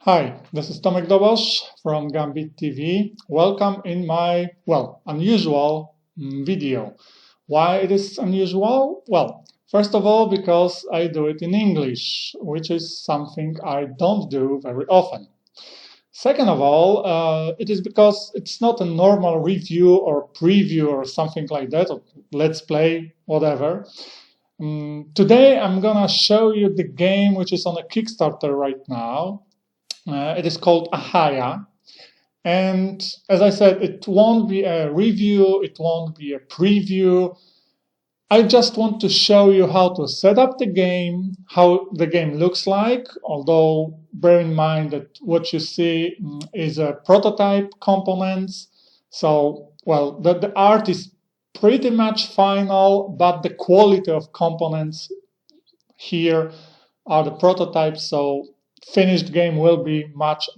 Hi, this is Tomek Dobosz from Gambit TV. Welcome in my, unusual video. Why it is unusual? Well, first of all, because I do it in English, which is something I don't do very often. Second of all, it is because it's not a normal review or preview or something like that, or let's play, whatever. Today I'm gonna show you the game which is on a Kickstarter right now. It is called Ahiya. And as I said, it won't be a review, it won't be a preview. I just want to show you how to set up the game, how the game looks like, although bear in mind that what you see is a prototype components. So, the art is pretty much final, but the quality of components here are the prototypes, so finished game will be much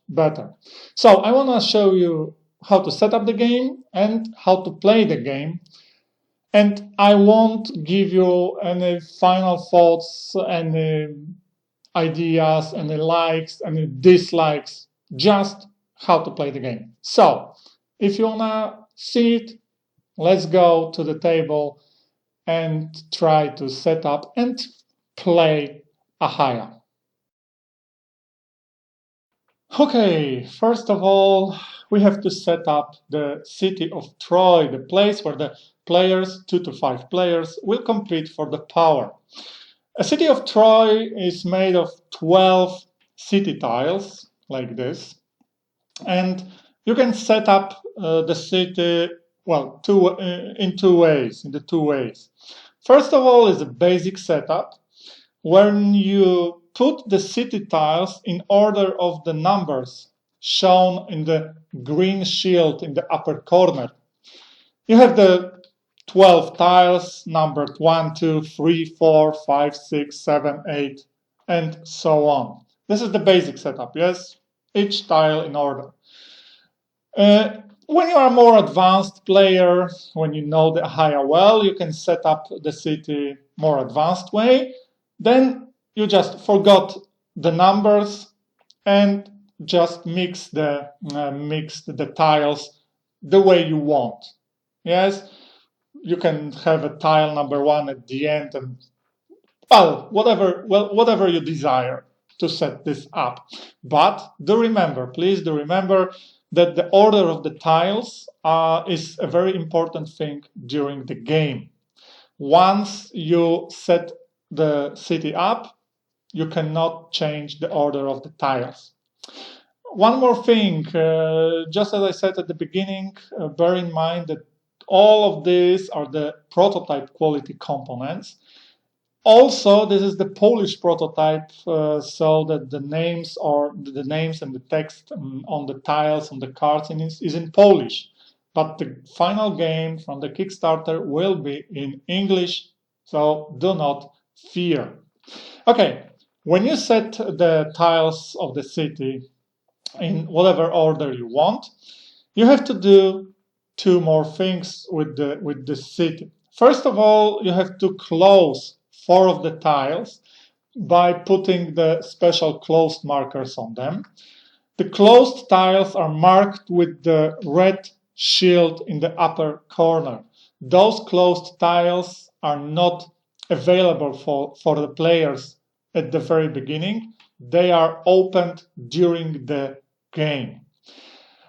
better. So I want to show you how to set up the game and how to play the game, and I won't give you any final thoughts, any ideas, any likes, any dislikes, just how to play the game. So if you want to see it, let's go to the table and try to set up and play Ahiya. Okay, first of all, we have to set up the city of Troy, the place where the players, 2 to 5 players, will compete for the power. A city of Troy is made of 12 city tiles, like this, and you can set up the city, in the two ways. First of all is a basic setup, when you put the city tiles in order of the numbers shown in the green shield in the upper corner. You have the 12 tiles numbered 1, 2, 3, 4, 5, 6, 7, 8, and so on. This is the basic setup, yes? Each tile in order. When you are a more advanced player, when you know the Ahiya well, you can set up the city more advanced way. Then you just forgot the numbers and just mix the tiles the way you want. Yes, you can have a tile number 1 at the end, and whatever you desire to set this up. But please do remember that the order of the tiles is a very important thing during the game. Once you set the city up, you cannot change the order of the tiles. One more thing, just as I said at the beginning, bear in mind that all of these are the prototype quality components. Also, this is the Polish prototype, so that the names and the text on the tiles, on the cards is in Polish. But the final game from the Kickstarter will be in English, so do not fear. Okay, when you set the tiles of the city in whatever order you want, you have to do 2 more things with the city. First of all, you have to close 4 of the tiles by putting the special closed markers on them. The closed tiles are marked with the red shield in the upper corner. Those closed tiles are not available for the players at the very beginning. They are opened during the game.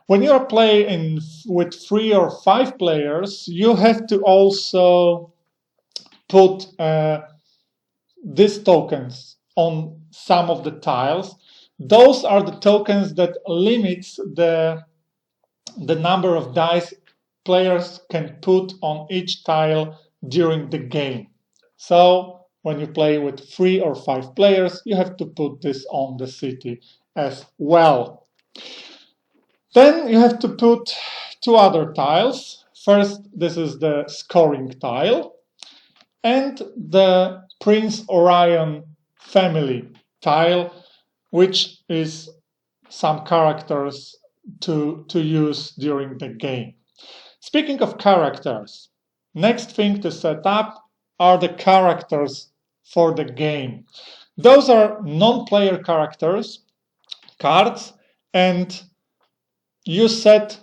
When you are playing with 3 or 5 players, you have to also put these tokens on some of the tiles. Those are the tokens that limits the number of dice players can put on each tile during the game. So when you play with 3 or 5 players, you have to put this on the city as well. Then you have to put 2 other tiles. First, this is the scoring tile and the Prince Orion family tile, which is some characters to use during the game. Speaking of characters, next thing to set up are the characters for the game. Those are non-player characters cards, and you set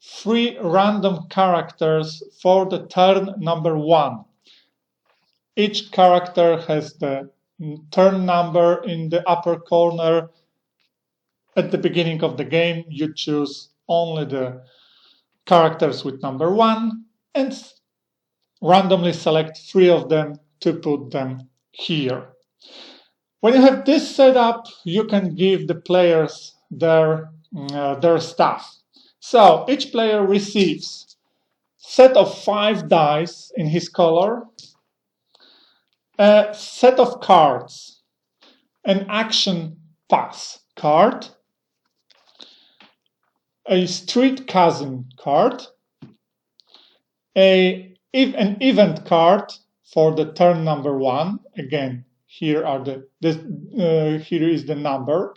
3 random characters for the turn number 1. Each character has the turn number in the upper corner. At the beginning of the game, you choose only the characters with number 1 and randomly select 3 of them to put them here. When you have this set up, you can give the players their stuff. So each player receives a set of 5 dice in his color, a set of cards, an action pass card, a street cousin card, an event card for the turn number 1. Again, here is the number,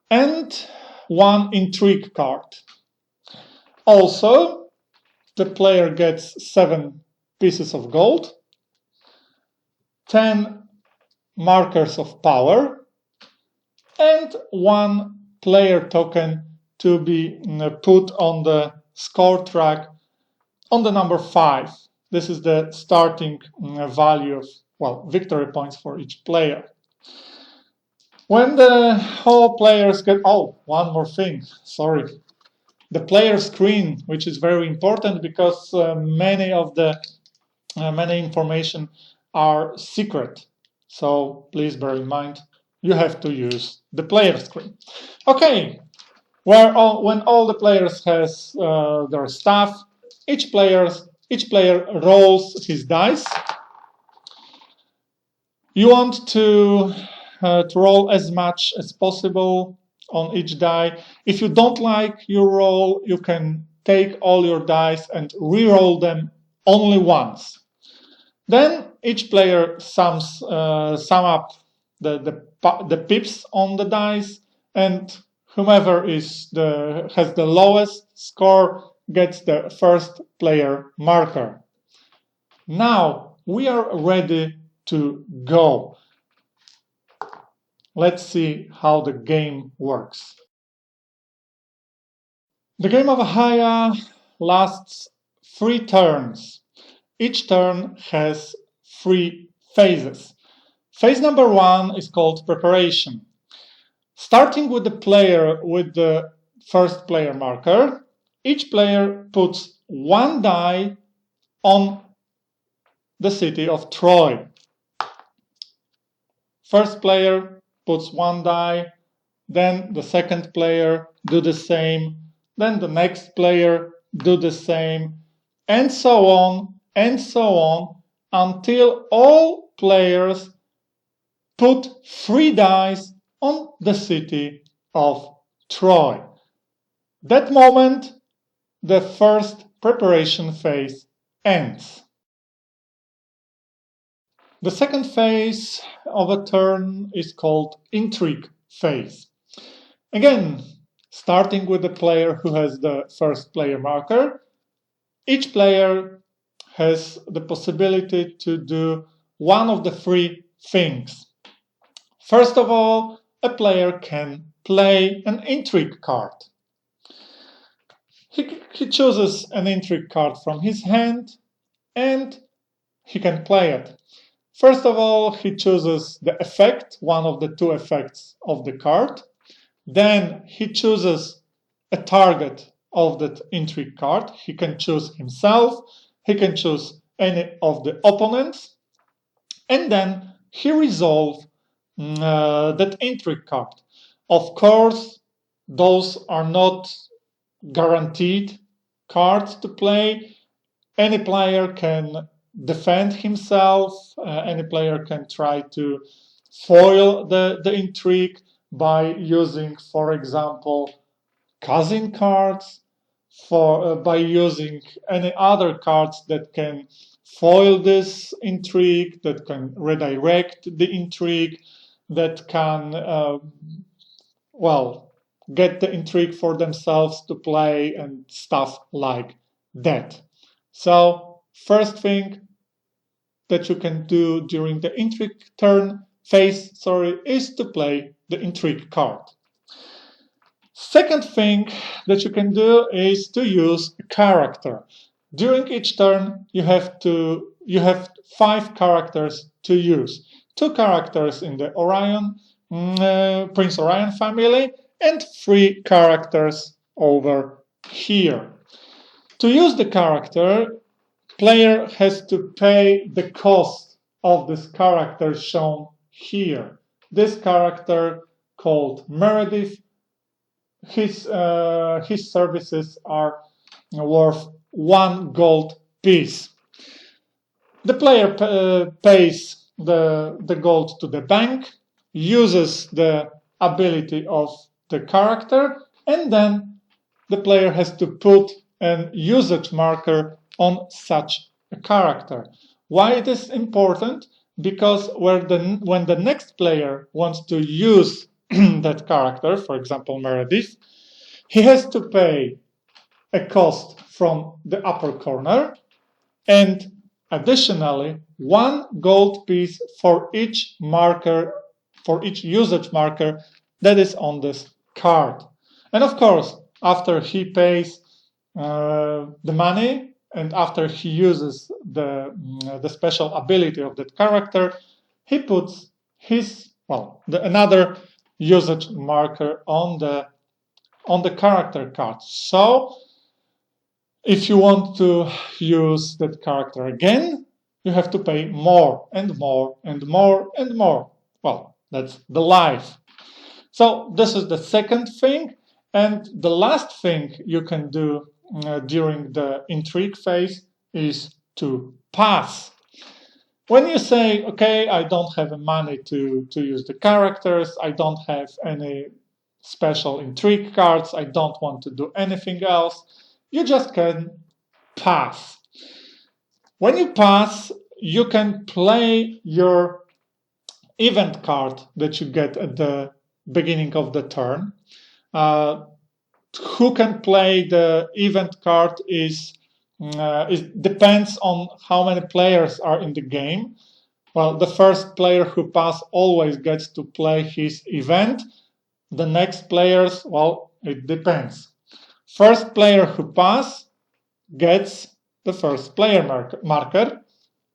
and 1 intrigue card. Also, the player gets 7 pieces of gold, 10 markers of power, and 1 player token to be put on the score track on the number 5. This is the starting value of, victory points for each player. When the whole players get, one more thing, sorry. The player screen, which is very important because many information are secret. So please bear in mind, you have to use the player screen. Okay, when all the players has their stuff, each player rolls his dice. You want to roll as much as possible on each die. If you don't like your roll, you can take all your dice and re-roll them only once. Then each player sum up the pips on the dice, and whomever has the lowest score gets the first player marker. Now we are ready to go. Let's see how the game works. The game of Ahiya lasts 3 turns. Each turn has 3 phases. Phase number 1 is called preparation. Starting with the player with the first player marker, each player puts 1 die on the city of Troy. First player puts 1 die, then the second player do the same, then the next player do the same, and so on until all players put 3 dice on the city of Troy. That moment, the first preparation phase ends. The second phase of a turn is called intrigue phase. Again, starting with the player who has the first player marker, each player has the possibility to do one of the 3 things. First of all, a player can play an intrigue card. He chooses an intrigue card from his hand and he can play it. First of all, he chooses the effect, one of the 2 effects of the card. Then he chooses a target of that intrigue card. He can choose himself, he can choose any of the opponents, and then he resolves that intrigue card. Of course, those are not guaranteed cards to play. Any player can defend himself, any player can try to foil the intrigue by using, for example, cousin cards, by using any other cards that can foil this intrigue, that can redirect the intrigue, that can, get the intrigue for themselves to play and stuff like that. So, first thing that you can do during the intrigue turn phase, is to play the intrigue card. Second thing that you can do is to use a character. During each turn, you have 5 characters to use. 2 characters in the Prince Orion family, and 3 characters over here. To use the character, player has to pay the cost of this character shown here. This character called Meredith, his services are worth 1 gold piece. The player pays the gold to the bank, uses the ability of the character, and then the player has to put an usage marker on such a character. Why it is important? Because when the next player wants to use that character, for example Meredith, he has to pay a cost from the upper corner, and additionally 1 gold piece for each marker, for each usage marker that is on this card. And of course, after he pays the money and after he uses the special ability of that character, he puts another usage marker on the character card. So if you want to use that character again, you have to pay more and more and more and more. Well, that's the life. So this is the second thing. And the last thing you can do during the intrigue phase is to pass. When you say, okay, I don't have money to use the characters, I don't have any special intrigue cards, I don't want to do anything else, you just can pass. When you pass, you can play your event card that you get at the beginning of the turn. Who can play the event card it depends on how many players are in the game. Well, the first player who passes always gets to play his event. The next players, well, it depends. First player who passes gets the first player marker,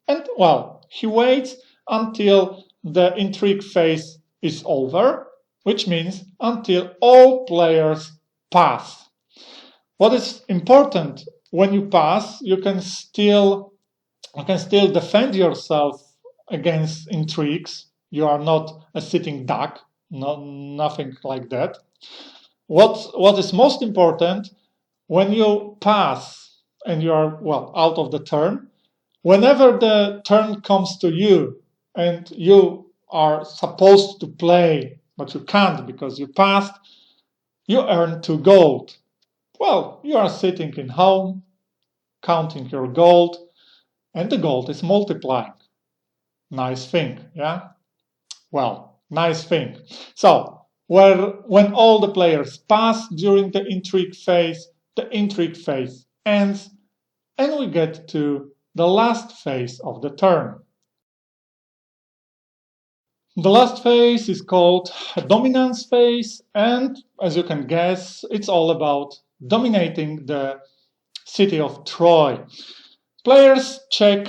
and well, he waits until the intrigue phase is over, which means until all players pass. What is important, when you pass, you can still defend yourself against intrigues. You are not a sitting duck, nothing like that. What is most important, when you pass and you are out of the turn, whenever the turn comes to you and you are supposed to play, but you can't because you passed, you earn 2 gold. Well, you are sitting in home, counting your gold, and the gold is multiplying. Nice thing, yeah? Well, nice thing. So, when all the players pass during the intrigue phase ends, and we get to the last phase of the turn. The last phase is called dominance phase, and as you can guess, it's all about dominating the city of Troy. Players check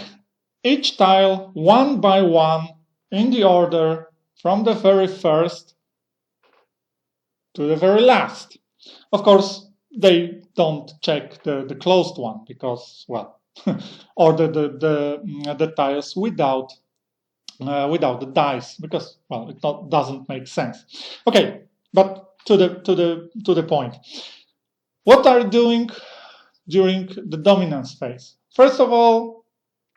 each tile one by one in the order from the very first to the very last. Of course, they don't check the closed one because, well, or the tiles without the dice, because, well, it doesn't make sense. Okay, but to the point. What are you doing during the dominance phase? First of all,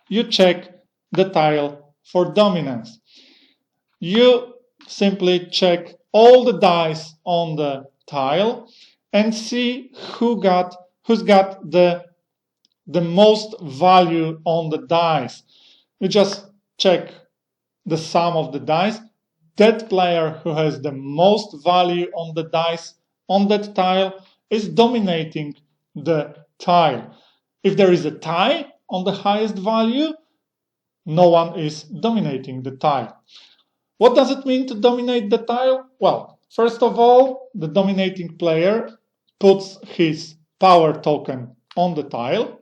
you check the tile for dominance. You simply check all the dice on the tile and see who's got the most value on the dice. You just check the sum of the dice. That player who has the most value on the dice on that tile is dominating the tile. If there is a tie on the highest value, no one is dominating the tile. What does it mean to dominate the tile? Well, First of all, the dominating player puts his power token on the tile.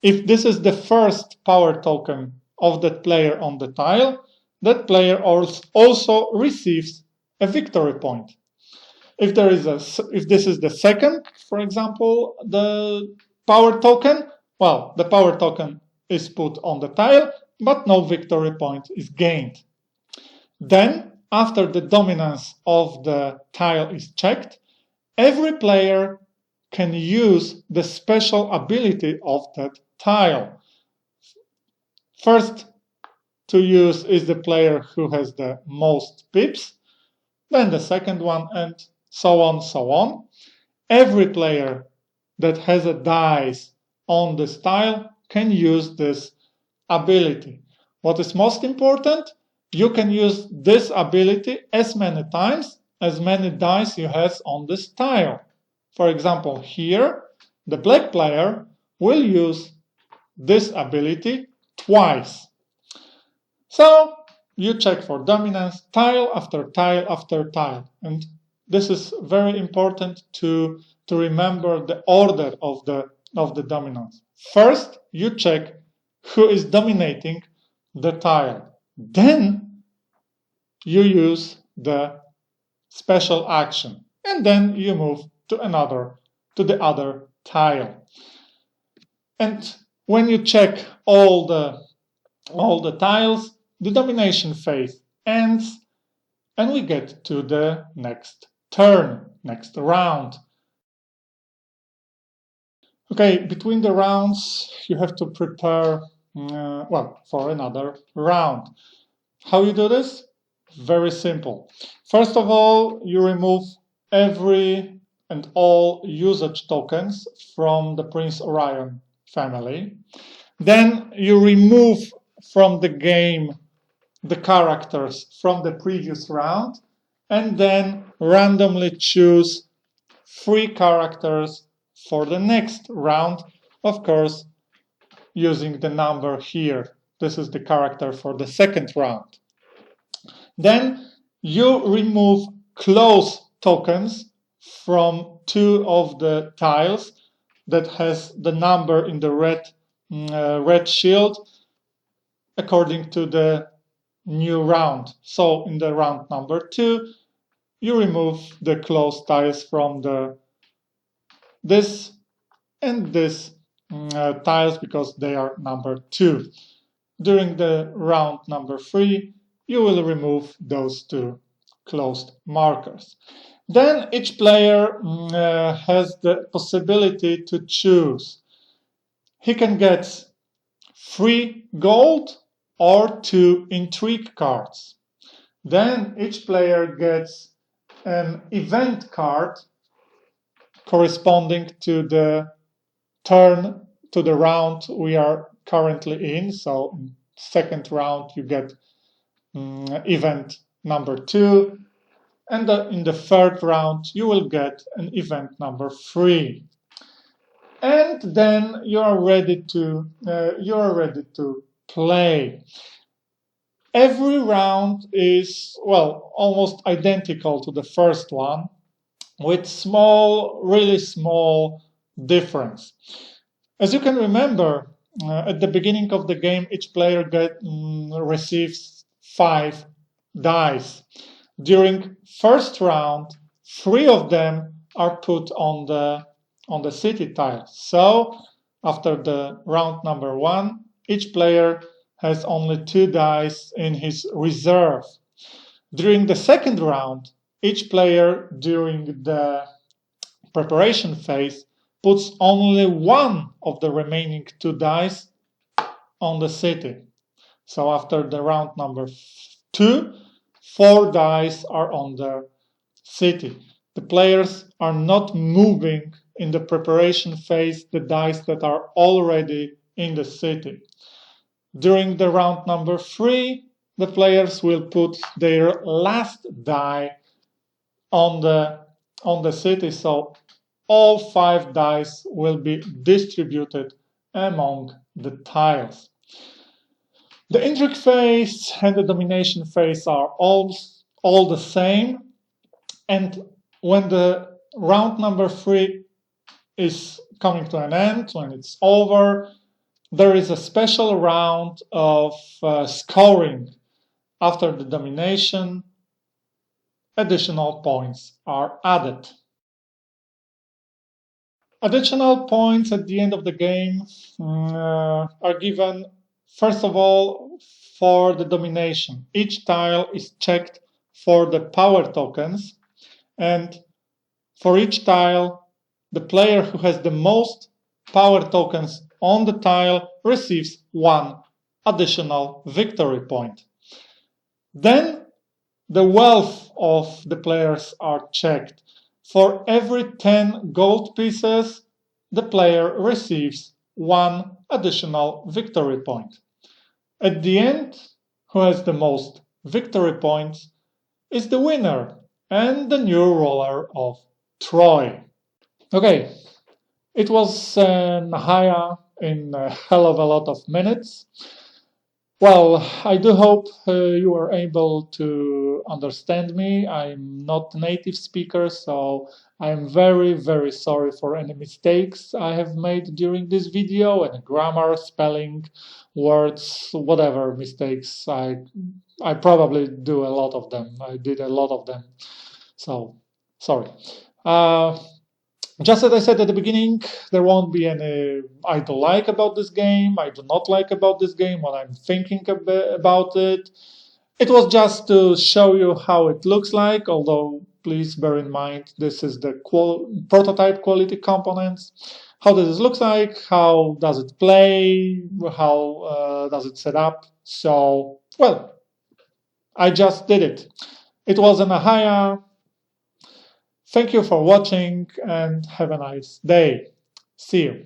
If this is the first power token of that player on the tile, that player also receives a victory point. If this is the second, for example, the power token, well, the power token is put on the tile, but no victory point is gained. Then, after the dominance of the tile is checked, every player can use the special ability of that tile. First to use is the player who has the most pips, then the second one, and so on, so on. Every player that has a dice on this tile can use this ability. What is most important, you can use this ability as many times as many dice you have on this tile. For example, here, the black player will use this ability twice. So you check for dominance tile after tile after tile. And this is very important to remember the order of the dominance. First, you check who is dominating the tile. Then you use the special action. And then you move to the other tile. And when you check all the tiles, the domination phase ends, and we get to the next turn, next round. Okay, between the rounds, you have to prepare, for another round. How you do this? Very simple. First of all, you remove every and all usage tokens from the Prince Orion family. Then you remove from the game the characters from the previous round, and then randomly choose 3 characters for the next round, of course, using the number here. This is the character for the second round. Then you remove close tokens from 2 of the tiles that has the number in the red shield according to the new round. So in the round number 2, you remove the close tiles from this and this tiles because they are number 2. During the round number 3, you will remove those 2 closed markers. Then each player has the possibility to choose. He can get 3 gold or 2 intrigue cards. Then each player gets an event card corresponding to the turn, to the round we are currently in. So in second round you get event number 2, and in the third round you will get an event number 3. And then you are ready to play. Every round is, almost identical to the first one, with really small difference. As you can remember, at the beginning of the game, each player receives 5 dice. During first round, 3 of them are put on the city tile. So after the round number 1, each player has only 2 dice in his reserve. During the second round, each player during the preparation phase puts only 1 of the remaining 2 dice on the city. So after the round number 2, 4 dice are on the city. The players are not moving in the preparation phase the dice that are already in the city. During the round number 3, the players will put their last die on the city, so all 5 dice will be distributed among the tiles. The intrigue phase and the domination phase are all the same. And when the round number 3 is coming to an end, when it's over, there is a special round of scoring. After the domination, additional points are added. Additional points at the end of the game are given, first of all, for the domination. Each tile is checked for the power tokens, and for each tile, the player who has the most power tokens on the tile receives 1 additional victory point. Then the wealth of the players are checked. For every 10 gold pieces, the player receives 1 additional victory point. At the end, who has the most victory points is the winner and the new ruler of Troy. Okay, it was an Ahiya in a hell of a lot of minutes. Well, I do hope you are able to understand me. I'm not a native speaker, so I'm very, very sorry for any mistakes I have made during this video, any grammar, spelling, words, whatever mistakes. I probably do a lot of them. I did a lot of them, so sorry. Just as I said at the beginning, there won't be any I do like about this game, I do not like about this game, what I'm thinking about it. It was just to show you how it looks like, although please bear in mind this is the prototype quality components. How does it look like? How does it play? How does it set up? So, well, I just did it. It was an Ahiya. Thank you for watching and have a nice day. See you.